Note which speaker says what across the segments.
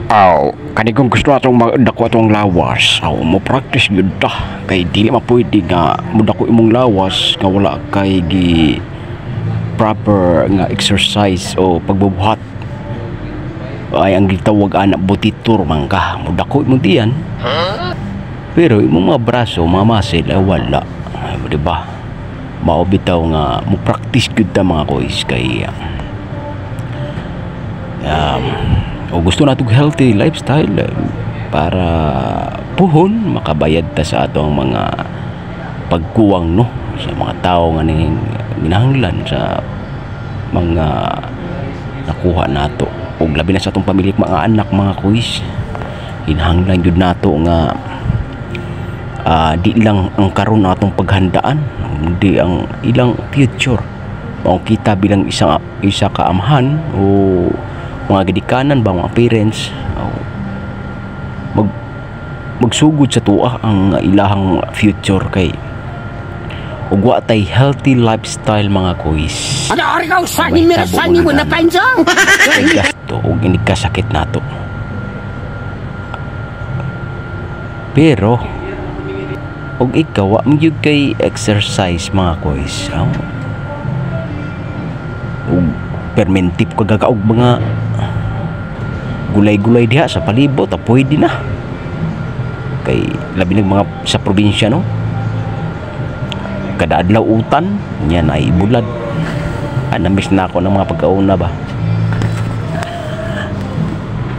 Speaker 1: Aw, kani kung gusto natong magdako atong lawas, mo practice gyud ta. Kay dili mapwede nga mudako imong lawas nga wala kay gi proper nga exercise o pagbubuhat. Ay ang gitawag anak botitur man ka, mudako imong diyan. Pero imong mga braso, mga muscle ay wala. Di ba? Mao bitaw nga mo practice gyud ta mga kois kay o gusto natong healthy lifestyle para puhon makabayad ta sa atong mga pagkuwang no sa mga tao nga ning ginahanglan sa mga nakuha nato ug labi na sa atong pamilya mga anak mga kuis hinahanglan jud nato nga di lang ang karon atong paghandaan hindi ang ilang future mao kita bilang isa ka amahan o mga gidikanan ba mga parents magsugod sa tuwa ang ilahang future kay ug wa tay healthy lifestyle mga kuis.
Speaker 2: Ano ari ka usani merasani mo na panjang?
Speaker 1: Gasto ug ini kasakit nato. Pero ug ikaw wa gyud kay exercise mga kuis. Ug permentip ko gagaog mga gulay-gulay diha sa palibot pwede na kay labi ng mga sa probinsya no kada adlaw utan yan ay bulad namiss na ako ng mga pagkauna ba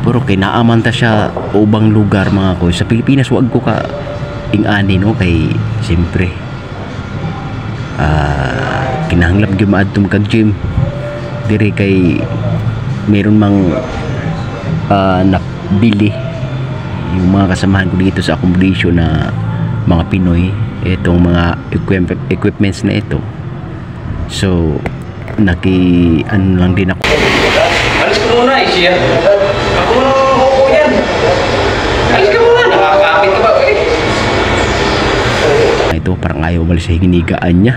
Speaker 1: pero kay naaman ta siya ubang lugar mga ko sa Pilipinas wag ko ka ingani no kay siyempre kinahanglan gyud maadto kag gym dire kay meron mang nakbili yung mga kasamahan ko dito sa accommodation na mga Pinoy itong mga equipments na ito so ano lang din ako
Speaker 3: alis ka muna siya ako muna ako yan alis ka muna nakakapit ka ba
Speaker 1: ito parang ayaw malis sa hinigaan niya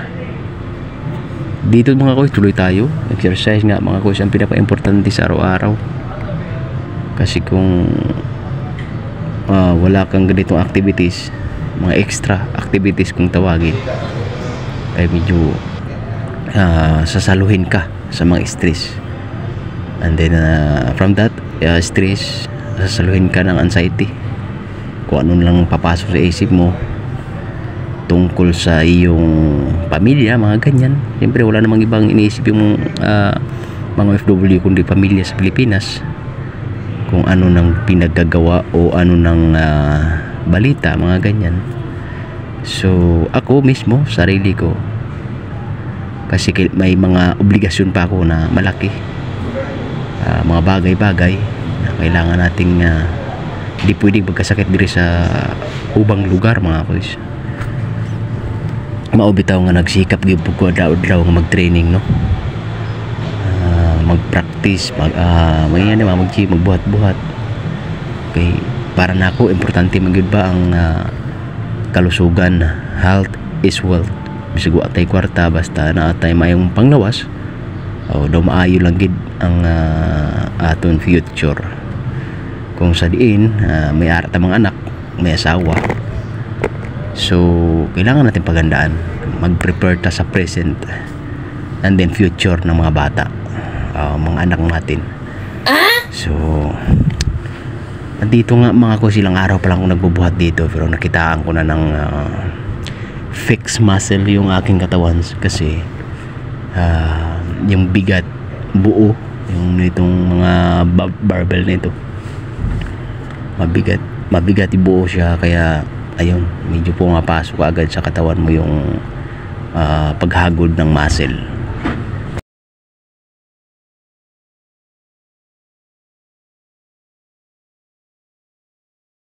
Speaker 1: dito mga koy tuloy tayo exercise nga mga koy ang pinaka-importante sa araw-araw kasi kung wala kang ganitong activities mga extra activities kung tawagin ay medyo sasaluhin ka sa mga stress and then from that stress sasaluhin ka ng anxiety kung ano lang papasok sa isip mo tungkol sa iyong pamilya, mga ganyan. Siyempre wala namang ibang iniisip yung mga OFW kundi pamilya sa Pilipinas kung ano nang pinagagawa o ano nang balita, mga ganyan. So ako mismo, sarili ko kasi may mga obligasyon pa ako na malaki, mga bagay-bagay na kailangan nating hindi pwedeng magkasakit diri sa ubang lugar mga boys. Maubitaw nga nagsikap gyud ko daw nga mag-training no, mag-practice mag-gym, magbuhat-buhat okay, para nako importante man gyud ba ang kalusugan. Health is wealth. Bisag wa tay kwarta basta naa tay mayong panglawas o daw maayo lang gid ang aton future. Kung sa diin may ara ta mga anak, may asawa, so kailangan natin pagandaan, mag-prepare ta sa present and then future ng mga bata, mga anak natin. So dito nga mga ko, silang araw pa lang ako nagbubuhat dito pero nakitaan ko na ng fixed muscle yung aking katawan kasi yung bigat buo yung nitong mga barbell nito mabigat ibuo siya, kaya ayun, medyo pumapasok agad sa katawan mo yung paghagod ng muscle.